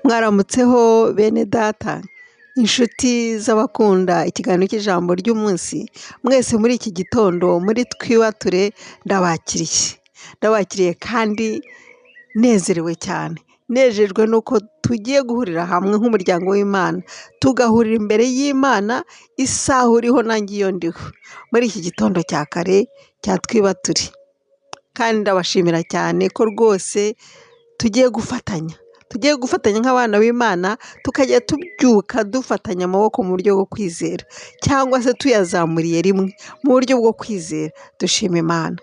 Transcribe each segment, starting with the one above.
Mwaramutseho bene data, inshuti z'abakunda ikiganiro cy'ijambo ry'umunsi, mwese muri iki gitondo muri twibature ndabakiriye kandi nezerewe cyane, nejejwe nuko tugiye guhurira hamwe nk'umuryango w'Imana, tugahurira imbere y'Imana isaha uriho nanjye iyo ndiho, muri iki gitondo cya kare cya twibature, kandi ndabashimira cyane ko rwose tugiye gufatanya nk'abana b'Imana, tukajya tubyuka dufatanya amaboko mu buryo bwo kwizera, cyangwa se tuyazamuriye rimwe mu buryo bwo kwizera, dushima Imana.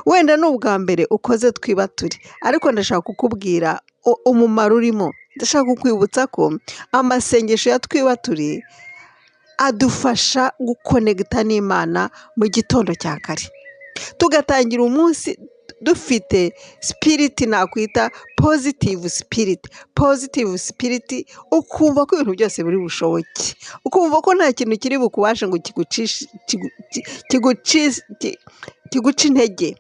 Wenda ni ubwa mbere ukoze twibature, ariko ndashaka kukubwira umumaro urimo, ndashaka kukwibutsa ko amasengesho ya twibature adufasha gukonegita n'Imana mu gitondo cya kare, tugatangira umunsi dufite sipiriti nakwita positive spirit, ukumva ko ibintu byose biri bushoboke, ukumva ko nta kintu kiri bukubashe ngo kiguce intege,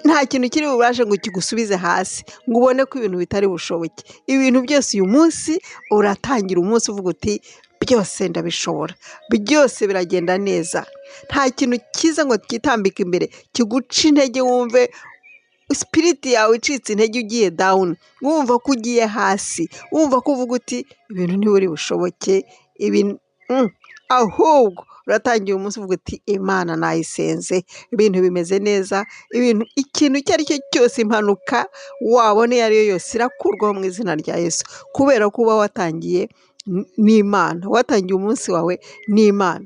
nta kintu kiri bubashe ngo kigusubize hasi ngo ubone ko ibintu bitari bushoboke. Ibintu byose uyu munsi uratangira umunsi uvuga uti byose ndabishobora, byose biragenda neza, nta kintu cyiza ngo kitambike imbere kiguca intege, wumve sipiriti yawe icitse intege, ugiye dawuni, wumva ko ugiye hasi, wumva ko uvuga uti ibintu ntiburi bushoboke, ahubwo uratangira umunsi uvuga uti Imana nayisenze, ibintu bimeze neza, ikintu icyo ari cyo cyose, impanuka wabona iyo ari yo yose irakurwaho mu izina rya Yesu, kubera ko uba watangiye n'Imana, watangiye umunsi wawe n'Imana.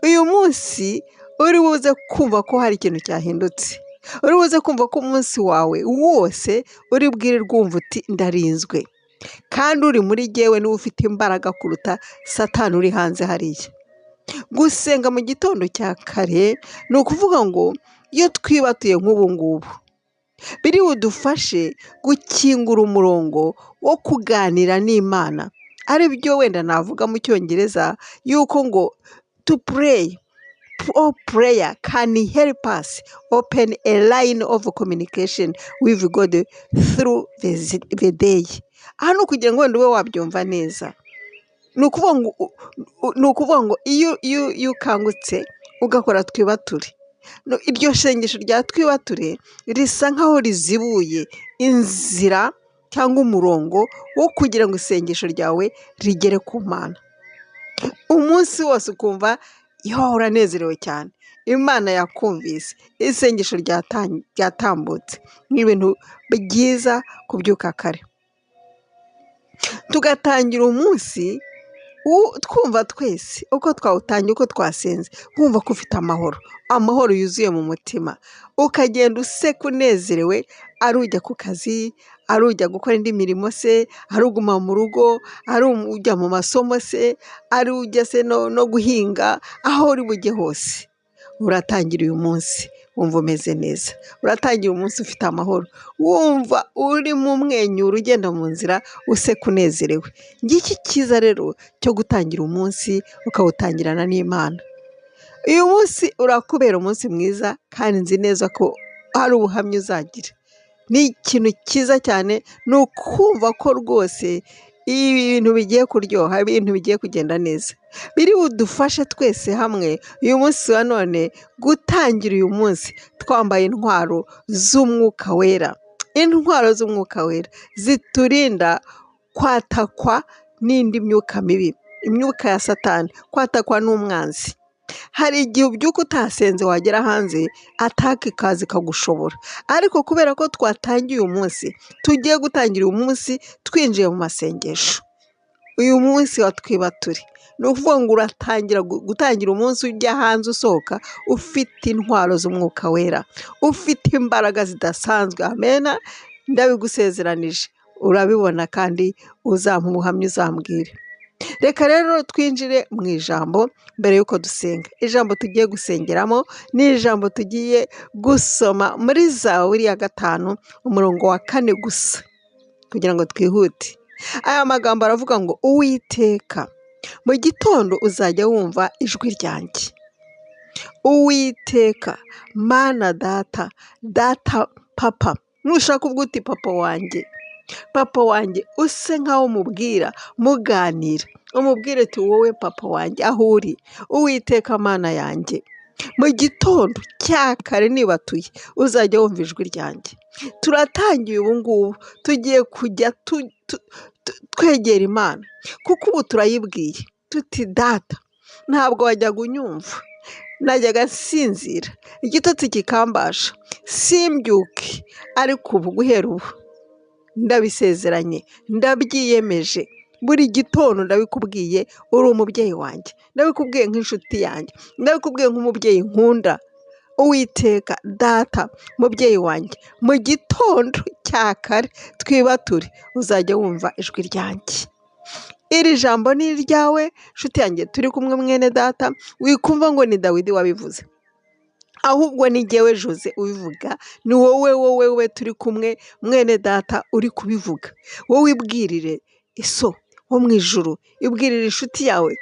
Uyu munsi uri buze kumva ko hari ikintu cyahindutse, uri buze kumva ko umunsi wawe wose uri bwirirwe wumva uti ndarinzwe, kandi uri muri jyewe niwe ufite imbaraga kuruta Satani uri hanze hariya. Gusenga mu gitondo cya kare ni ukuvuga ngo iyo twibatuye nk'ubu ngubu, biri budufashe gukingura umurongo wo kuganira n'Imana, ari byo wenda navuga mu cyongereza yuko ngo to pray, all prayer can help us open a line of communication with God through the day. Aha ni ukugira ngo wenda ube wabyumva neza, ni ukuvuga ngo iyo ukangutse ugakora twibature, iryo sengesho rya twibature risa nkaho rizibuye inzira cyangwa umurongo wo kugira ngo isengesho ryawe rigere ku Mana. Umunsi wose ukumva uranezerewe cyane, Imana yakumvise, isengesho ryatambutse. Ni ibintu byiza kubyuka kare, tugatangira umunsi twumva twese uko twawutangiye, uko twasenze, wumva ko ufite amahoro yuzuye mu mutima, ukagenda useka unezerewe, ari ujya ku kazi, ari ujya gukora indi mirimo se, ari uguma mu rugo, ari ujya mu masomo se, ari ujya se no guhinga, aho uri bujye hose uratangira uyu munsi wumva umeze neza, uratangira umunsi ufite amahoro, wumva uri mu mwenyura, ugenda mu nzira useka unezerewe. Ngiki cyiza rero cyo gutangira umunsi ukawutangirana n'Imana. Uyu munsi urakubera umunsi mwiza, kandi nzi neza ko hari ubuhamya uzagira. Ni ikintu cyiza cyane, ni ukumva ko rwose ibintu bigiye kuryoha, ibintu bigiye kugenda neza, biri budufashe twese hamwe uyu munsi wa none gutangira uyu munsi twambaye intwaro z'umwuka wera. Intwaro z'umwuka wera ziturinda kwatakwa n'indi myuka mibi, imyuka ya Satani, kwatakwa n'umwanzi. Hari igihe ubyuka utasenze, wagera hanze ataka ikaza ikagushobora, ariko kubera ko twatangiye uyu munsi, tugiye gutangira uyu munsi twinjiye mu masengesho. Uyu munsi wa twibature ni ukuvuga ngo uratangira gutangira umunsi ujya hanze usohoka ufite intwaro z'umwuka wera, ufite imbaraga zidasanzwe. Amena, ndabigusezeranije, urabibona kandi uzampa ubuhamya, uzambwire. Reka rero twinjire mu ijambo mbere y'uko dusenga. Ijambo tugiye gusengeramo ni ijambo tugiye gusoma muri Zaburi ya 5 umurongo wa 4 gusa, kugira ngo twihute. Aya magambo aravuga ngo Uwiteka, mu gitondo uzajya wumva ijwi ryanjye. Uwiteka, Mana data, papa, nushaka ubwo uti papa wanjye, papa wanjye use nk'aho umubwira muganira, umubwire ati wowe papa wanjye aho uri, Uwiteka Mana yanjye, mu gitondo cya kare nibatuye uzajya wumva ijwi ryanjye. Turatangiye ubu ngubu, tugiye kujya twegera Imana, kuko ubu turayibwiye tuti data ntabwo wajyaga unyumva, najyaga nsinzira igitotsi kikambasha simbyuke, ariko ubu guhera ubu ndabisezeranye, ndabyiyemeje, buri gitondo ndabikubwiye uri umubyeyi wanjye, ndabikubwiye nk'inshuti yanjye, ndabikubwiye nk'umubyeyi nkunda. Uwiteka Data mubyeyi wanjye, mu gitondo cya kare twibature uzajya wumva ijwi ryanjye. Iri jambo ni iryawe nshuti yanjye, turi kumwe mwene data, wikumva ngo ni Dawidi wabivuze, ahubwo ni jyewe Jose ubivuga, ni wowe turi kumwe mwene data uri kubivuga. Wowe ibwirire iso wo mu ijuru, ibwirire inshuti yawe,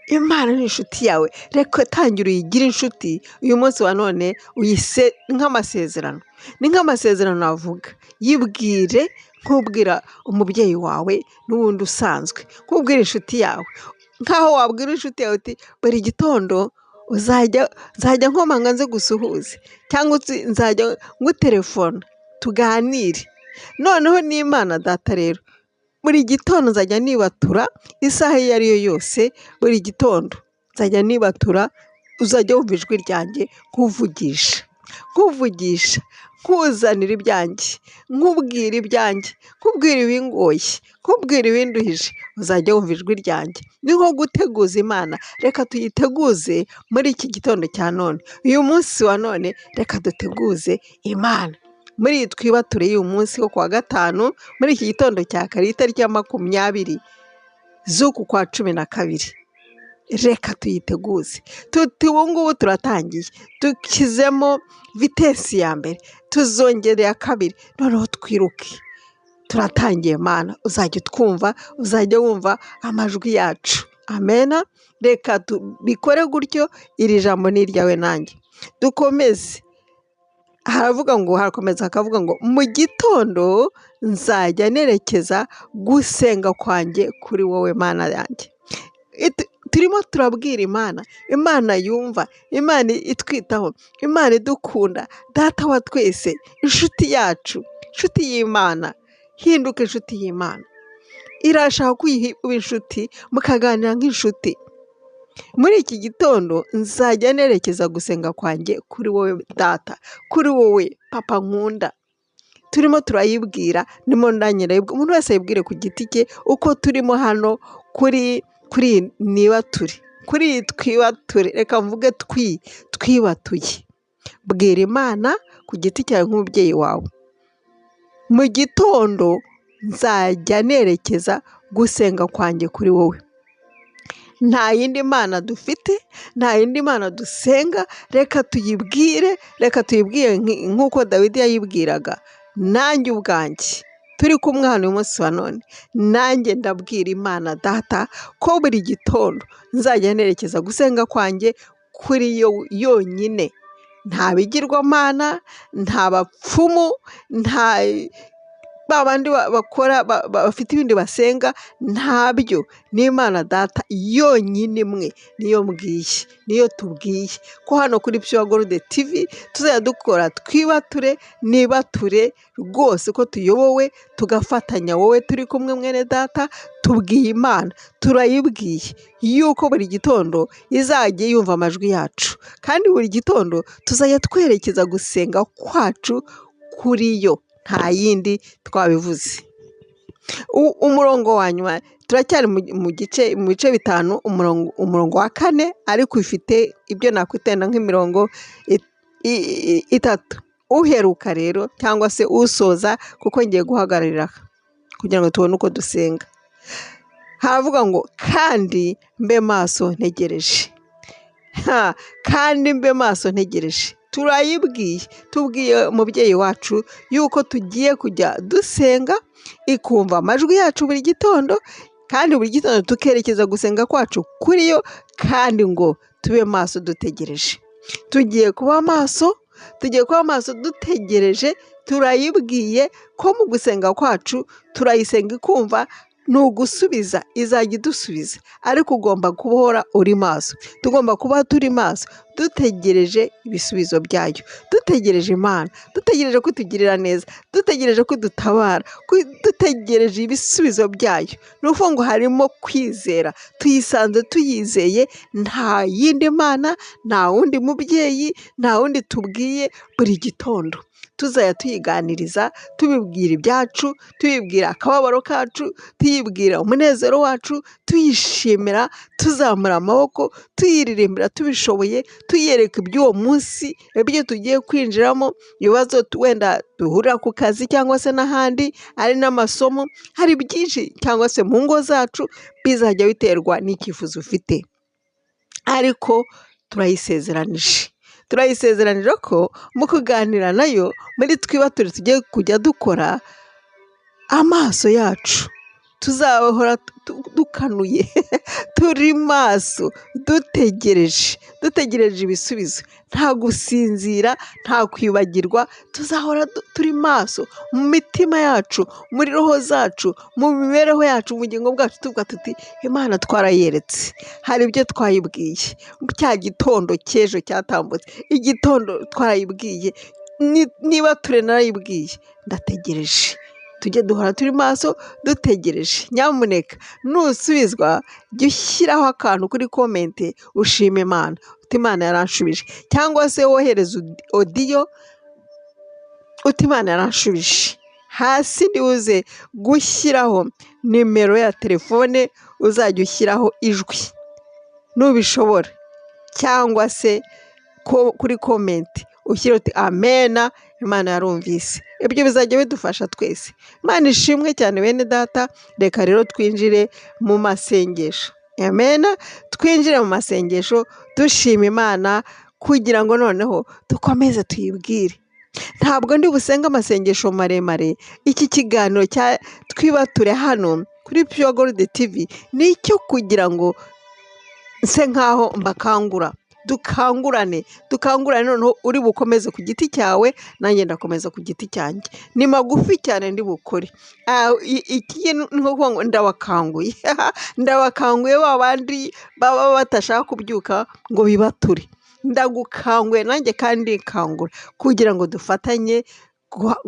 Imana ni inshuti yawe, reka tangira uyigire inshuti uyu munsi wa none, uyise nk'amasezerano, ni nk'amasezerano avuga. Yibwire nk'ubwira umubyeyi wawe n'ubundi usanzwe, nk'ubwira inshuti yawe, nk'aho wabwira inshuti yawe uti buri gitondo nzajya nkomanga nze gusuhuze, cyangwa nzajya ngutelefona tuganire. Noneho n'Imana Data rero, buri gitondo nzajya nibatura isaha iyo ari yo yose, buri gitondo nzajya nibatura, uzajya wumva ijwi ryanjye nkuvugisha, nkuzanira ibyanjye, nkubwira ibyanjye, nkubwira ibingoye, nkubwira ibinduhije, uzajya wumva ijwi ryanjye. Ni nko guteguza Imana, reka tuyiteguze muri iki gitondo cya none, uyu munsi wa none reka duteguze Imana. Muri iyi twibature y'uyu munsi wo kuwa gatanu, muri iki gitondo cya kare, itariki ya 20 z'uku kwa 12, reka tuyiteguze. Tuti ubu ngubu turatangiye, dushyizemo vitesi ya mbere, tuzongera iya kabiri, noneho twiruke. Turatangiye Mana, uzajya utwumva, uzajya wumva amajwi yacu. Amena. Reka tubikore gutyo, iri jambo ni iryawe nanjye. Dukomeze. Harakomeza hakavuga ngo mu gitondo nzajya nerekeza gusenga kwanjye kuri wowe Mana yanjye. Turimo turabwira Imana yumva, Imana itwitaho, Imana idukunda, Data wa twese, inshuti yacu, inshuti y'Imana. Hinduka inshuti y'Imana, irashaka kuba inshuti, mukaganira nk'inshuti. Muri iki gitondo nzajya nerekeza gusenga kwanjye kuri wowe Data, kuri wowe Papa nkunda. Turimo turayibwira, nimo ndanyirayibwa, umuntu wese ayibwire ku giti cye, uko turimo hano kuri nibature, kuri twibature, reka mvuge twibatuye. Bwira Imana ku giti cyawe nk'umubyeyi wawe, mu gitondo nzajya nerekeza gusenga kwanjye kuri wowe. Nta yindi Mana dufite, nta yindi Mana dusenga, reka tuyibwire nk'uko Dawidi yayibwiraga. Nanjye ubwanjye turi kumwe hano uyu munsi wa none, nanjye ndabwira Imana Data ko buri gitondo nzajya nerekeza gusenga kwanjye kuri yo yonyine. Nta bigirwamana, nta bapfumu, nta babandi bakora bafite ibindi basenga, ntabyo. Ni Imana Data yonyine imwe, niyo mbwiye, niyo tubwiye ko hano kuri Pure Gold TV tuzajya dukora twibature, nibature rwose, ko tuyobowe tugafatanya. Wowe turi kumwe mwene Data, tubwiye Imana, turayibwiye yuko buri gitondo izajya yumva amajwi yacu, kandi buri gitondo tuzajya twerekeza gusenga kwacu kuri yo, nta yindi. Twabivuze. Umurongo wa nyuma, turacyari mu bice 5, umurongo wa 4, ariko ufite ibyo nakwitenda nk'imirongo 3. Uheruka rero, cyangwa se usoza, kuko ngiye guhagararira kugira ngo tubone uko dusenga. Haravuga ngo kandi mbe maso ntegereje. Kandi mbe maso ntegereje. Turayibwiye, tubwiye umubyeyi wacu yuko tugiye kujya dusenga, ikumva amajwi yacu buri gitondo, kandi buri gitondo tukerekeza gusenga kwacu kuri yo, kandi ngo tube maso dutegereje. Tugiye kuba maso dutegereje, turayibwiye ko mu gusenga kwacu turayisenga ikumva, ni ugusubiza izajya idusubiza, ariko ugomba guhora uri maso. Tugomba kuba turi maso dutegereje ibisubizo byayo, dutegereje Imana, dutegereje ko itugirira neza, dutegereje ko idutabara, dutegereje ibisubizo byayo. Ni ukuvuga ngo harimo kwizera, tuyisanze tuyizeye, nta yindi Mana, nta wundi mubyeyi, nta wundi tubwiye. Buri gitondo tuzajya tuyiganiriza, tubibwira ibyacu, tubibwira akababaro kacu, tuyibwira umunezero wacu, tuyishimira, tuzamura amaboko, tuyiririmbira tubishoboye, tuyereka iby'uwo munsi, ibyo tugiye kwinjiramo, ibibazo wenda duhurira ku kazi cyangwa se n'ahandi, ari n'amasomo, hari byinshi cyangwa se mu ngo zacu bizajya biterwa n'icyifuzo ufite, ariko turayisezeranije ko mu kuganira nayo muri twibature tugiye kujya dukora, amaso yacu tuzahora dukanuye turi maso, dutegereje ibisubizo, nta gusinzira, nta kwibagirwa. Tuzahora turi maso mu mitima yacu, muri roho zacu, mu mibereho yacu, mu bugingo bwacu, tuvuga tuti Imana twarayeretse, hari ibyo twayibwiye cya gitondo cy'ejo cyatambutse, igitondo twarayibwiye, niba narayibwiye, ndategereje. Tujye duhora turi maso dutegereje. Nyamuneka nusubizwa jya ushyiraho akantu kuri komenti ushima Imana, uti Imana yaranshubije, cyangwa se wohereza odiyo uti Imana yaranshubije. Hasi ntibuze gushyiraho nimero ya telefone, uzajya ushyiraho ijwi nubishobora, cyangwa se kuri komenti ushyira uti amena, Imana yarumvise. Ibyo bizajya bidufasha twese. Imana ishimwe cyane bene data. Reka rero twinjire mu masengesho. Amena, twinjire mu masengesho dushima Imana, kugira ngo noneho dukomeze tuyibwire. Ntabwo ndi busenga amasengesho maremare. Iki kiganiro twibature hano kuri Pure Gold TV ni icyo kugira ngo nse nkaho mbakangura, dukangurane noneho uri bukomeze ku giti cyawe, nanjye ndakomeza ku giti cyanjye. Ni magufi cyane ndi bukore. Iki ni ukuvuga ngo ndabakanguye ba bandi baba batashaka kubyuka ngo bibature. Ndagukanguye nanjye kandi nkangura, kugira ngo dufatanye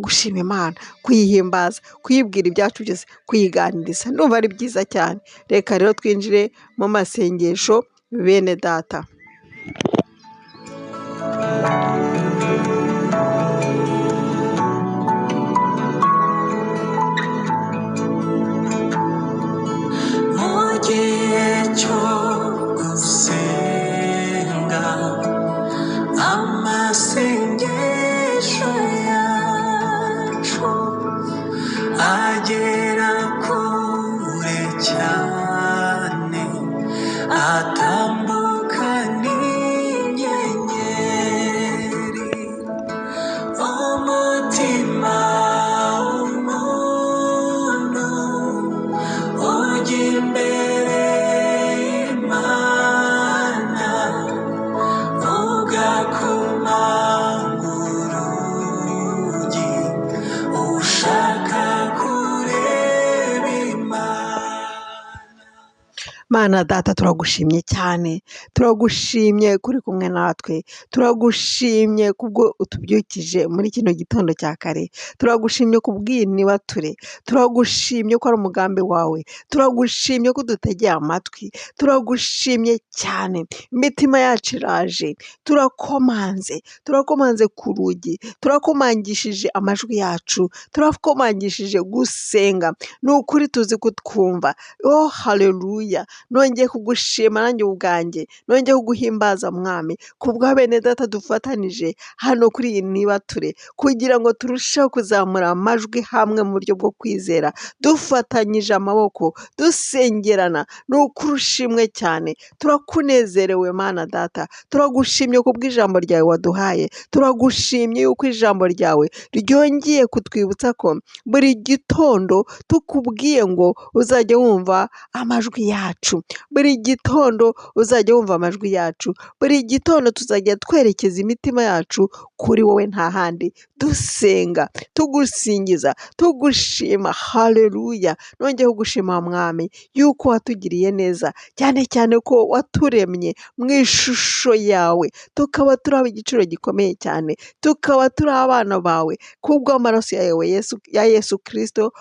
gushima Imana, kuyihimbaza, kuyibwira ibyacu byose, kuyiganiriza. Ndumva ari byiza cyane. Reka rero twinjire mu masengesho bene data. Mu gihe cyo gusenga, amasengesho yacu agera kure cyane, atambuka n'inyenyeri. Umutima w'umuntu ujya imbere y'Imana, ugakomanga urugi, ushaka kureba Imana. Mana data, turagushimye cyane, turagushimye kuri kumwe natwe, turagushimye kubwo utubyukije muri kino gitondo cya kare, turagushimye kubw'iyi nibature, turagushimye ko ari umugambi wawe, turagushimye ko udutegeye amatwi, turagushimye cyane. Imitima yacu iraje, turakomanze ku rugi, turakomangishije amajwi yacu, turakomangishije gusenga. Ni ukuri tuzi kutwumva. Oh haleluya! Nongeye kugushima nanjye ubwanjye, nongeye kuguhimbaza mwami, kubwa bene data dufatanije hano kuri iyi nibature, kugira ngo turusheho kuzamura amajwi hamwe mu buryo bwo kwizera, dufatanyije amaboko, dusengerana. Ni ukuri ushimwe cyane. Turakunezerewe Mana data, turagushimye kubw'ijambo ryawe waduhaye, turagushimye yuko ijambo ryawe ryongeye kutwibutsa ko buri gitondo tukubwiye ngo uzajya wumva amajwi yacu, yacu, buri gitondo uzajya wumva amajwi yacu, buri gitondo tuzajya twerekeza imitima yacu kuri wowe nta handi, dusenga, tugusingiza, tugushima. Haleluya! Nongeye kugushima mwami yuko watugiriye neza, cyane cyane ko waturemye mu ishusho yawe, tukaba turi igiciro gikomeye cyane, tukaba turi abana bawe kubw'amaraso yawe ya Yesu Kristo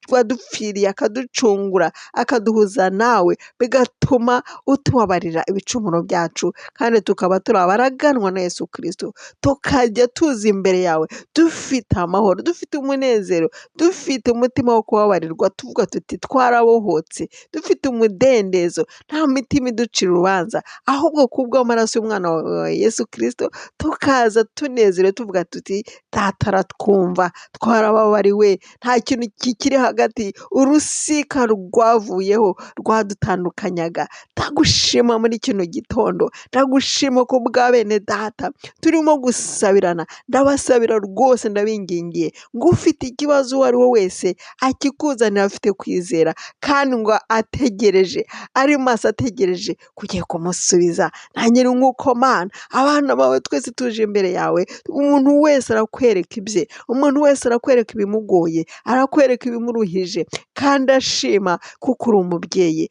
wadupfiriye akaducungura akaduhuza nawe, bigatuma utubabarira ibicumuro byacu, kandi tukaba turi abaraganwa na Yesu Kristo, tukajya tuza imbere yawe dufite amahoro, dufite umunezero, dufite umutima wo kubabarirwa, tuvuga tuti twarabohotse, dufite umudendezo, nta mitima iducira urubanza, ahubwo kubw'amaraso y'umwana wawe Yesu Kristo tukaza tunezerewe tuvuga tuti data aratwumva, twarababariwe, nta kintu kikiri hagati, urusika rwavuyeho rwadutandukanyaga. Ndagushima muri kino gitondo, ndagushima ko bwa bene data turimo gusabirana, ndabasabira rwose, ndabingingiye ngo ufite ikibazo uwo ari we wese akikuzanira afite kwizera, kandi ngo ategereje, ari maso ategereje kugiye kumusubiza. Nanjye nk'uko Mana, abana bawe twese tuje imbere yawe, umuntu wese arakwereka ibye, umuntu wese arakwereka ibimugoye, arakwereka ibimuruhije, kandi ashima kuko uri umubyeyi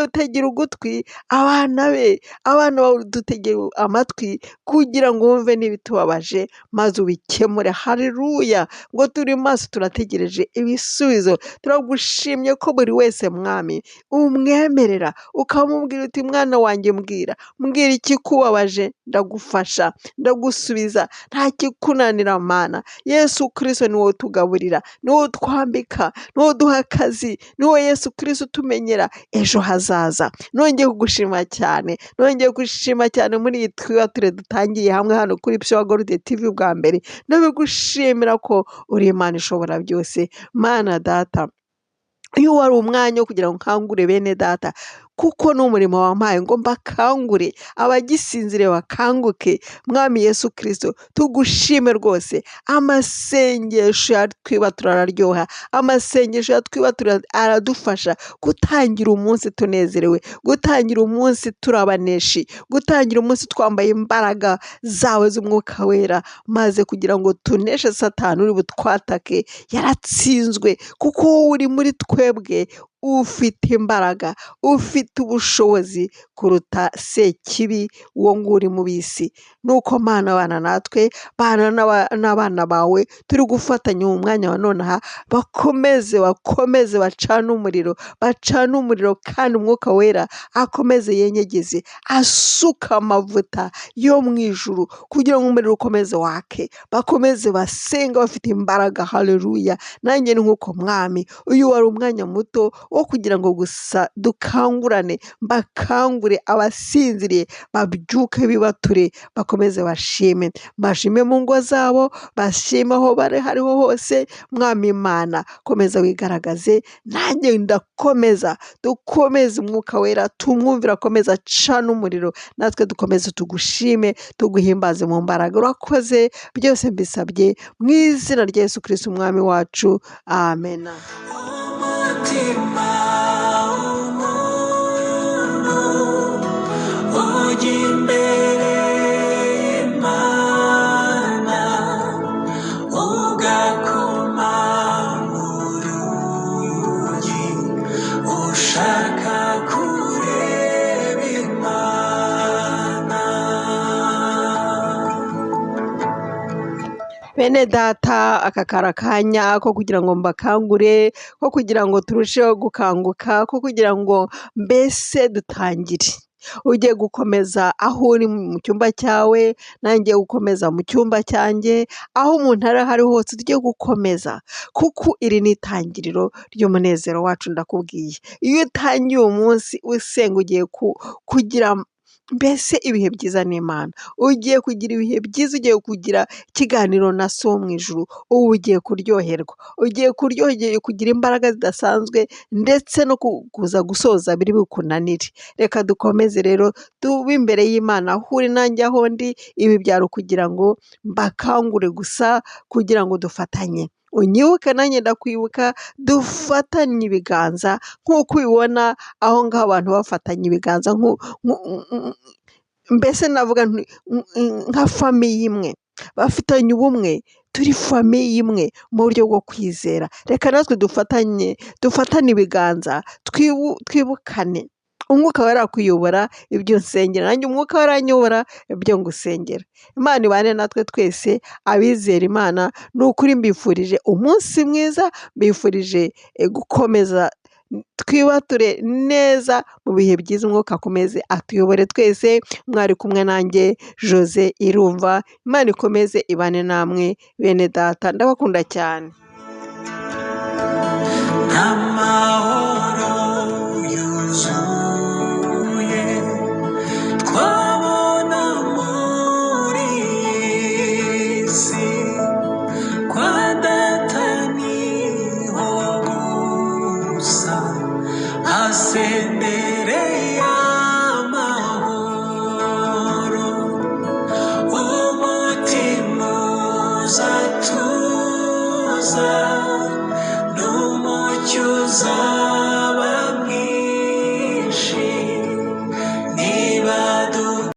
utagira ugutwi, abana bawe dutegera amatwi kugira ngo wumve n'ibitubabaje maze ubikemure. Haleluya! Ngo turi maso turategereje ibisubizo. Turagushimye ko buri wese mwami umwemerera ukamubwira uti mwana wanjye mbwira ikikubabaje, ndagufasha, ndagusubiza, nta kikunanira Mana. Yesu Kristo niwe utugaburira, niwe utwambika, niwe uduha akazi, niwe Yesu Kristo utumenyera ejo hazaza. Nongeye kugushima cyane, nongeye gushima cyane muri iyi twibature dutangiye hamwe hano kuri Pure Gold TV bwa mbere, ndabigushimira ko uri Imana ishobora byose. Mana Data, iyo wari umwanya wo kugira ngo nkangure bene data, kuko ni umurimo wampaye ngo mbakangure, abagisinzire bakanguke. Mwami Yesu Kristo, tugushime rwose. Amasengesho ya twibatura araryoha, amasengesho ya twibatura aradufasha gutangira umunsi tunezerewe, gutangira umunsi turabaneshi, gutangira umunsi twambaye imbaraga zawe z'umwuka wera, maze kugira ngo tuneshe Satani uri butwatake. Yaratsinzwe kuko wowe uri muri twebwe, ufite imbaraga, ufite ubushobozi kuruta sekibi uwo nguri mu bisi. Nuko Mana, bana natwe, bana n'abana bawe, turi gufatanya mu mwanya wa none aha, bakomeze bacane umuriro, kandi umwuka wera akomeze yenyegeze, asuka amavuta yo mu ijuru kugira ngo umuriro ukomeze wake, bakomeze basenga bafite imbaraga. Haleluya! Nanjye ni nk'uko Mwami, uyu wari umwanya muto wo kugira ngo gusa dukangurane, mbakangure abasinziriye babyuke bibature, bakomeze bashime mu ngo zabo, bashime aho bari hariho hose. Mwami Imana, komeza wigaragaze, nanjye ndakomeza, dukomeze umwuka wera, tumwumvira, akomeza acana umuriro, natwe dukomeze tugushime, tuguhimbaze mu mbaraga. Urakoze, byose mbisabye mu izina rya Yesu Kristo umwami wacu, amen. Umutima w'umuntu ujya imbere y'Imana, ugakomanga urugi, ushaka kureba Imana. Bene data, aka karakanya ko kugira ngo mbakangure, ko kugira ngo turusheho gukanguka, ko kugira ngo mbese dutangire. Ugiye gukomeza aho uri mu cyumba cyawe, nanjye gukomeza mu cyumba cyanjye, aho umuntu ari hose tugiye gukomeza, kuko iri ni itangiriro ry'umunezero wacu. Ndakubwiye, iyo utangiye umunsi usenga, ugiye kugira mbese ibihe byiza n'Imana, ugiye kugira ibihe byiza, ugiye kugira ikiganiro na so mu ijuru, ubu ugiye kuryoherwa, ugiye kugira imbaraga zidasanzwe, ndetse no kuza gusoza biri bukunanire. Reka dukomeze rero, tube imbere y'Imana, aho uri nanjye aho ndi. Ibi byari ukugira ngo mbakangure gusa, kugira ngo dufatanye unyibuke nanjye ndakwibuka, dufatanye ibiganza nk'uko ubibona aho ngaho abantu bafatanye ibiganza, mbese navuga nka famiye imwe, bafitanye ubumwe, turi famiye imwe mu buryo bwo kwizera. Reka natwe dufatane ibiganza, twibukane. Umwuka wera akuyobora ibyo nsengera, nanjye umwuka wera anyobora ibyo ngusengera. Imana ibane natwe twese abizera Imana. Ni ukuri mbifurije umunsi mwiza, mbifurije gukomeza twibature neza mu bihe byiza. Umwuka akomeze atuyobore twese. Mwari kumwe nanjye Jose Irumva. Imana ikomeze ibane namwe bene data, ndabakunda cyane. Amahoro yuzuye twabona muri iyi si, kwa data niho gusa hasendereye amahoro, umutima uzatuza n'umucyo uza